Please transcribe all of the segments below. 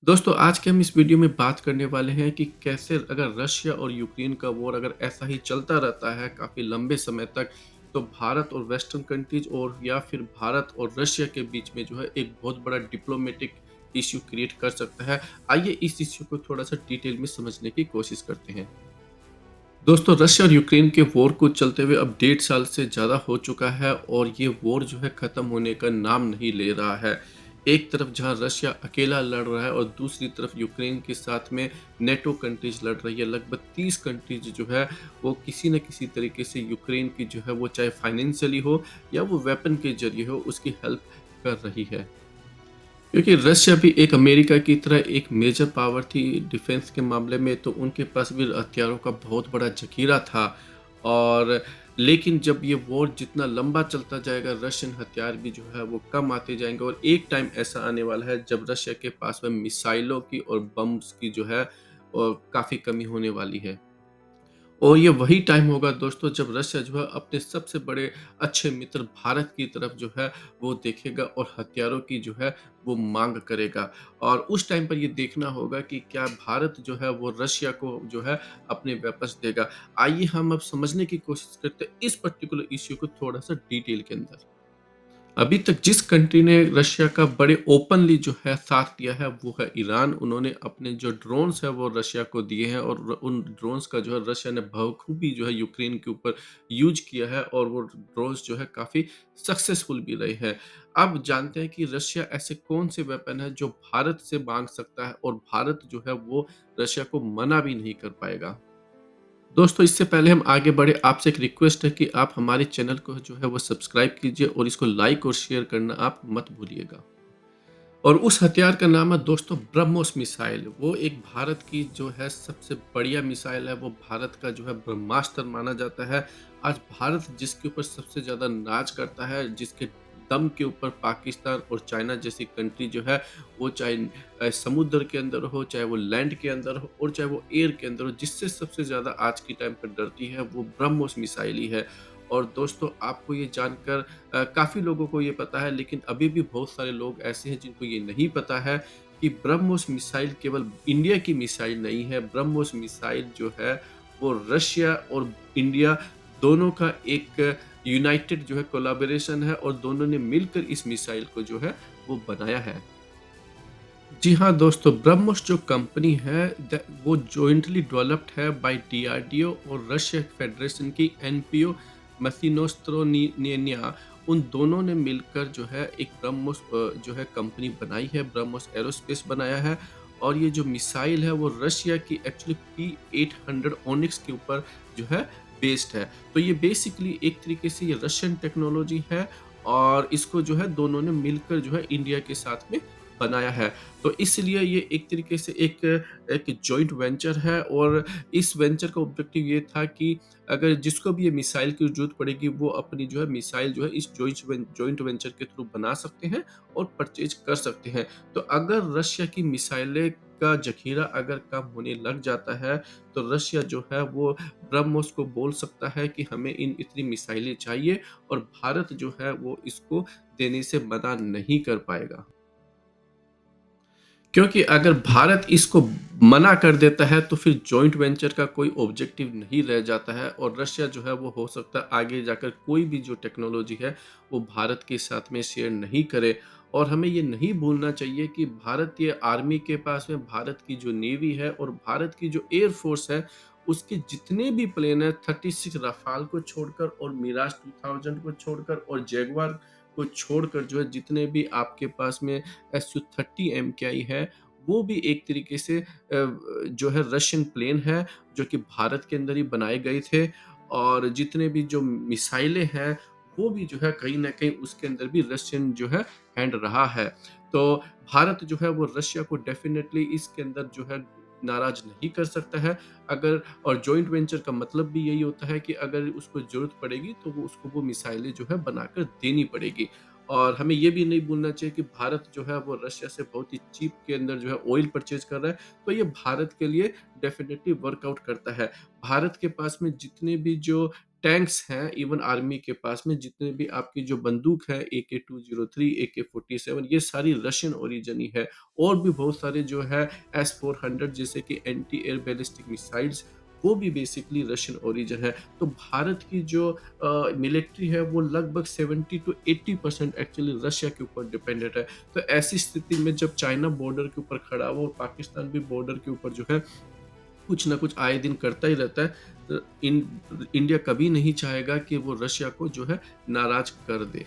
दोस्तों आज के हम इस वीडियो में बात करने वाले हैं कि कैसे अगर रशिया और यूक्रेन का वॉर अगर ऐसा ही चलता रहता है काफ़ी लंबे समय तक, तो भारत और वेस्टर्न कंट्रीज और या फिर भारत और रशिया के बीच में जो है एक बहुत बड़ा डिप्लोमेटिक इश्यू क्रिएट कर सकता है। आइए इस इश्यू को थोड़ा-सा डिटेल में समझने की कोशिश करते हैं। दोस्तों रशिया और यूक्रेन के वॉर को चलते हुए अब 1.5 साल से ज़्यादा हो चुका है और ये वॉर जो है ख़त्म होने का नाम नहीं ले रहा है। एक तरफ जहाँ रशिया अकेला लड़ रहा है और दूसरी तरफ यूक्रेन के साथ में नेटो कंट्रीज़ लड़ रही है। लगभग 30 कंट्रीज़ जो है वो किसी न किसी तरीके से यूक्रेन की जो है वो चाहे फाइनेंशियली हो या वो वेपन के ज़रिए हो उसकी हेल्प कर रही है। क्योंकि रशिया भी एक अमेरिका की तरह एक मेजर पावर थी डिफेंस के मामले में, तो उनके पास भी हथियारों का बहुत बड़ा ज़खीरा था। और लेकिन जब ये वॉर जितना लंबा चलता जाएगा, रशियन हथियार भी जो है वो कम आते जाएँगे और एक टाइम ऐसा आने वाला है जब रशिया के पास में मिसाइलों की और बम्स की जो है काफ़ी कमी होने वाली है। और ये वही टाइम होगा दोस्तों जब रशिया जो है अपने सबसे बड़े अच्छे मित्र भारत की तरफ जो है वो देखेगा और हथियारों की जो है वो माँग करेगा। और उस टाइम पर ये देखना होगा कि क्या भारत जो है वो रशिया को जो है अपने वापस देगा। आइए हम अब समझने की कोशिश करते हैं इस पर्टिकुलर इश्यू को थोड़ा-सा डिटेल के अंदर। अभी तक जिस कंट्री ने रशिया का बड़े ओपनली जो है साथ दिया है वो है ईरान। उन्होंने अपने जो ड्रोन्स है वो रशिया को दिए हैं और उन ड्रोन्स का जो है रशिया ने बखूबी जो है यूक्रेन के ऊपर यूज किया है और वो ड्रोन्स जो है काफी सक्सेसफुल भी रहे हैं। अब जानते हैं कि रशिया ऐसे कौन से वेपन है जो भारत से मांग सकता है और भारत जो है वो रशिया को मना भी नहीं कर पाएगा। दोस्तों इससे पहले हम आगे बढ़े, आपसे एक रिक्वेस्ट है कि आप हमारे चैनल को जो है वो सब्सक्राइब कीजिए और इसको लाइक और शेयर करना आप मत भूलिएगा। और उस हथियार का नाम है दोस्तों ब्रह्मोस मिसाइल। वो एक भारत की जो है सबसे बढ़िया मिसाइल है, वो भारत का जो है ब्रह्मास्त्र माना जाता है। आज भारत जिसके ऊपर सबसे ज़्यादा नाज़ करता है, जिसके दम के ऊपर पाकिस्तान और चाइना जैसी कंट्री जो है, वो चाहे समुद्र के अंदर हो, चाहे वो लैंड के अंदर हो और चाहे वो एयर के अंदर हो, जिससे सबसे ज़्यादा आज के टाइम पर डरती है, वो ब्रह्मोस मिसाइल ही है। और दोस्तों आपको ये जानकर काफ़ी लोगों को ये पता है, लेकिन अभी भी बहुत सारे लोग ऐसे हैं जिनको ये नहीं पता है कि ब्रह्मोस मिसाइल केवल इंडिया की मिसाइल नहीं है। ब्रह्मोस मिसाइल जो है वो रशिया और इंडिया दोनों का एक यूनाइटेड जो है कोलैबोरेशन है और दोनों ने मिलकर इस मिसाइल को जो है वो बनाया है। जी हाँ दोस्तों, ब्रह्मोस जो कंपनी है वो जॉइंटली डेवलप्ड है बाय डीआरडीओ और रशिया फेडरेशन की एनपीओ मशीनोस्त्रोनिया। उन दोनों ने मिलकर जो है एक ब्रह्मोस जो है कंपनी बनाई है, ब्रह्मोस एरोस्पेस बनाया है। और ये जो मिसाइल है वो रशिया की एक्चुअली P-800 ओनिक्स के ऊपर जो है बेस्ड है। तो ये बेसिकली एक तरीके से ये रशियन टेक्नोलॉजी है और इसको जो है दोनों ने मिलकर जो है इंडिया के साथ में बनाया है। तो इसलिए ये एक तरीके से एक जॉइंट वेंचर है और इस वेंचर का ऑब्जेक्टिव ये था कि अगर जिसको भी ये मिसाइल की ज़रूरत पड़ेगी, वो अपनी जो है मिसाइल जो है इस जॉइंट वेंचर के थ्रू बना सकते हैं और परचेज़ कर सकते हैं। तो अगर रशिया की मिसाइलें का ज़खीरा अगर कम होने लग जाता है, तो रशिया जो है वो ब्रह्मोस को बोल सकता है कि हमें इन इतनी मिसाइलें चाहिए और भारत जो है वो इसको देने से मना नहीं कर पाएगा। क्योंकि अगर भारत इसको मना कर देता है तो फिर जॉइंट वेंचर का कोई ऑब्जेक्टिव नहीं रह जाता है और रशिया जो है वो हो सकता है आगे जाकर कोई भी जो टेक्नोलॉजी है वो भारत के साथ में शेयर नहीं करे। और हमें ये नहीं भूलना चाहिए कि भारतीय आर्मी के पास में भारत की जो नेवी है और भारत की जो एयर फोर्स है, उसके जितने भी प्लेन है 36 रफाल को छोड़कर और मिराज 2000 को छोड़कर और जैगवार को छोड़कर जो है जितने भी आपके पास में SU-30 MKI है, वो भी एक तरीके से जो है रशियन प्लेन है, जो कि भारत के अंदर ही बनाए गए थे। और जितने भी जो मिसाइलें हैं, वो भी जो है कहीं न कहीं उसके अंदर भी रशियन जो है हैंड रहा है। तो भारत जो है वो रशिया को डेफ़िनेटली इसके अंदर जो है नाराज़ नहीं कर सकता है। अगर और जॉइंट वेंचर का मतलब भी यही होता है कि अगर उसको ज़रूरत पड़ेगी, तो वो उसको वो मिसाइलें जो है बनाकर देनी पड़ेगी। और हमें ये भी नहीं भूलना चाहिए कि भारत जो है वो रशिया से बहुत ही चीप के अंदर जो है ऑयल परचेज़ कर रहा है, तो ये भारत के लिए डेफ़िनिटली वर्कआउट करता है। भारत के पास में जितने भी जो टैंक्स हैं, इवन आर्मी के पास में जितने भी आपकी जो बंदूक है AK-203, AK-47, ये सारी रशियन ओरिजिन ही है। और भी बहुत सारे जो है S-400 जैसे कि एंटी एयर बैलिस्टिक मिसाइल्स, वो भी बेसिकली रशियन ओरिजिन है। तो भारत की जो मिलिट्री है वो लगभग 70 टू 80% एक्चुअली रशिया के ऊपर डिपेंडेंट है। तो ऐसी स्थिति में जब चाइना बॉर्डर के ऊपर खड़ा हुआ और पाकिस्तान भी बॉर्डर के ऊपर जो है कुछ ना कुछ आए दिन करता ही रहता है, इंडिया कभी नहीं चाहेगा कि वो रशिया को जो है नाराज कर दे।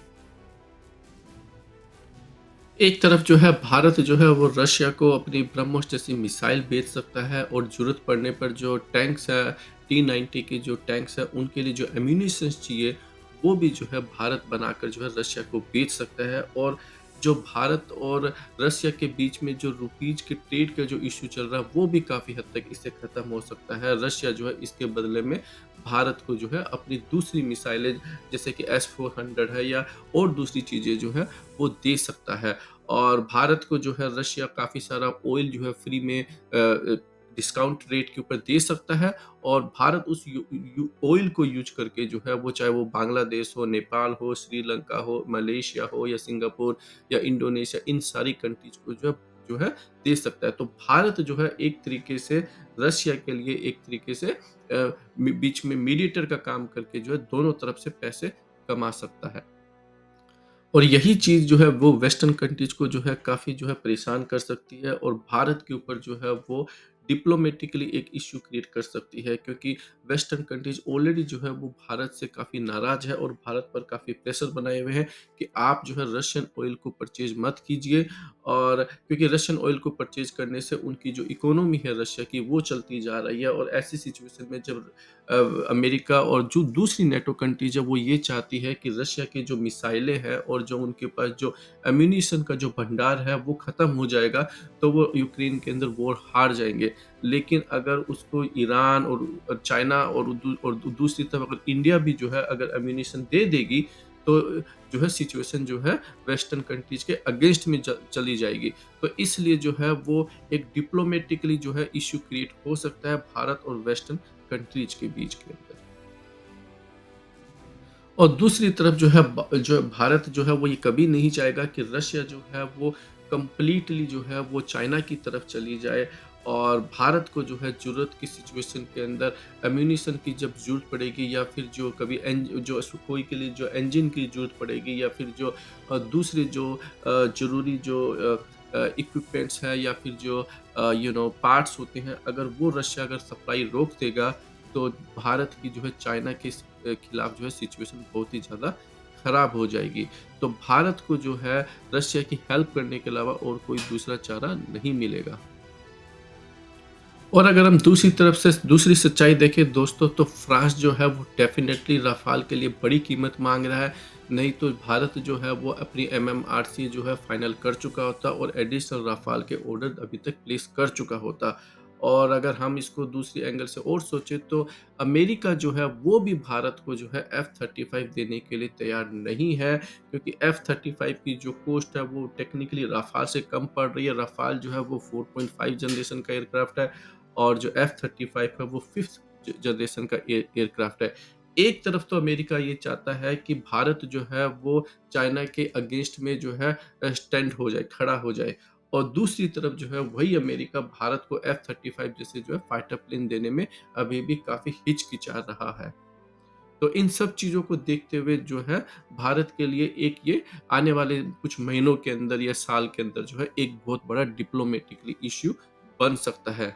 एक तरफ जो है भारत जो है वो रशिया को अपनी ब्रह्मोस जैसी मिसाइल बेच सकता है और ज़रूरत पड़ने पर जो टैंक्स है, T-90 के जो टैंक्स है उनके लिए जो एम्यूनिशंस चाहिए, वो भी जो है भारत बनाकर जो है रशिया को बेच सकता है। और जो भारत और रशिया के बीच में जो रुपीज़ के ट्रेड का जो इश्यू चल रहा है वो भी काफ़ी हद तक इससे ख़त्म हो सकता है। रशिया जो है इसके बदले में भारत को जो है अपनी दूसरी मिसाइलें जैसे कि S-400 है या और दूसरी चीज़ें जो है वो दे सकता है। और भारत को जो है रशिया काफ़ी सारा ऑयल जो है फ्री में डिस्काउंट रेट के ऊपर दे सकता है। और भारत उस ऑयल को यूज करके जो है वो चाहे वो बांग्लादेश हो, नेपाल हो, श्रीलंका हो, मलेशिया हो या सिंगापुर या इंडोनेशिया, इन सारी कंट्रीज को जो है दे सकता है। तो भारत जो है एक तरीके से रशिया के लिए एक तरीके से बीच में मीडिएटर का काम करके जो है दोनों तरफ से पैसे कमा सकता है। और यही चीज़ जो है वो वेस्टर्न कंट्रीज़ को जो है काफ़ी जो है परेशान कर सकती है और भारत के ऊपर जो है वो डिप्लोमैटिकली एक इश्यू क्रिएट कर सकती है, क्योंकि वेस्टर्न कंट्रीज़ ऑलरेडी जो है वो भारत से काफ़ी नाराज़ है और भारत पर काफ़ी प्रेशर बनाए हुए हैं कि आप जो है रशियन ऑयल को परचेज़ मत कीजिए। और क्योंकि रशियन ऑयल को परचेज़ करने से उनकी जो इकोनॉमी है रशिया की वो चलती जा रही है। और ऐसी सिचुएशन में जब अमेरिका और जो दूसरी नेटो कंट्रीज़ है वो ये चाहती है कि रशिया की जो मिसाइलें हैं और जो उनके पास जो एम्यूनिशन का जो भंडार है वो ख़त्म हो जाएगा, तो वो यूक्रेन के अंदर वॉर हार जाएँगे। लेकिन अगर उसको ईरान और चाइना और दूसरी तरफ अगर इंडिया भी जो है अगर एम्यूनिशन दे देगी, तो जो है सिचुएशन जो है वेस्टर्न कंट्रीज़ के अगेंस्ट में चली जाएगी। तो इसलिए जो है वो एक डिप्लोमैटिकली जो है इश्यू क्रिएट हो सकता है भारत और वेस्टर्न कंट्रीज़ के बीच के अंदर। और दूसरी तरफ जो है जो भारत जो है वो ये कभी नहीं चाहेगा कि रशिया जो है वो कंप्लीटली जो है वो चाइना की तरफ चली जाए। और भारत को जो है ज़रूरत की सिचुएशन के अंदर एम्यूनिशन की जब ज़रूरत पड़ेगी या फिर जो कभी जो सुखोई के लिए जो इंजन की ज़रूरत पड़ेगी या फिर जो दूसरे जो ज़रूरी जो इक्विपमेंट्स है या फिर जो पार्ट्स होते हैं, अगर वो रशिया अगर सप्लाई रोक देगा, तो भारत की जो है चाइना के खिलाफ जो है सिचुएशन बहुत ही ज़्यादा खराब हो जाएगी। तो भारत को जो है रशिया की हेल्प करने के अलावा और कोई दूसरा चारा नहीं मिलेगा। और अगर हम दूसरी तरफ से दूसरी सच्चाई देखें दोस्तों, तो फ्रांस जो है वो डेफ़िनेटली राफ़ाल के लिए बड़ी कीमत माँग रहा है। नहीं तो भारत जो है वो अपनी MMRC जो है फ़ाइनल कर चुका होता और एडिशनल राफ़ाल के ऑर्डर अभी तक प्लेस कर चुका होता। और अगर हम इसको दूसरी एंगल से और सोचें, तो अमेरिका जो है वो भी भारत को जो है F-35 देने के लिए तैयार नहीं है, क्योंकि F-35 की जो कॉस्ट है वो टेक्निकली राफ़ाल से कम पड़ रही है। राफ़ाल जो है वो 4.5 जनरेशन का एयरक्राफ्ट है और जो F-35 है वो 5th जनरेशन का एयरक्राफ्ट है। एक तरफ तो अमेरिका ये चाहता है कि भारत जो है वो चाइना के अगेंस्ट में जो है स्टैंड हो जाए, खड़ा हो जाए। और दूसरी तरफ जो है वही अमेरिका भारत को F-35 जैसे जो है फाइटर प्लेन देने में अभी भी काफ़ी हिचकिचा रहा है। तो इन सब चीज़ों को देखते हुए जो है भारत के लिए एक ये आने वाले कुछ महीनों के अंदर या साल के अंदर जो है एक बहुत बड़ा डिप्लोमैटिकली इश्यू बन सकता है।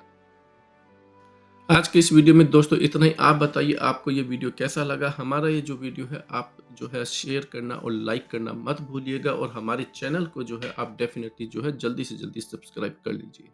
आज के इस वीडियो में दोस्तों इतना ही। आप बताइए आपको ये वीडियो कैसा लगा? हमारा ये जो वीडियो है आप जो है शेयर करना और लाइक करना मत भूलिएगा और हमारे चैनल को जो है आप डेफ़िनेटली जो है जल्दी से जल्दी सब्सक्राइब कर लीजिए।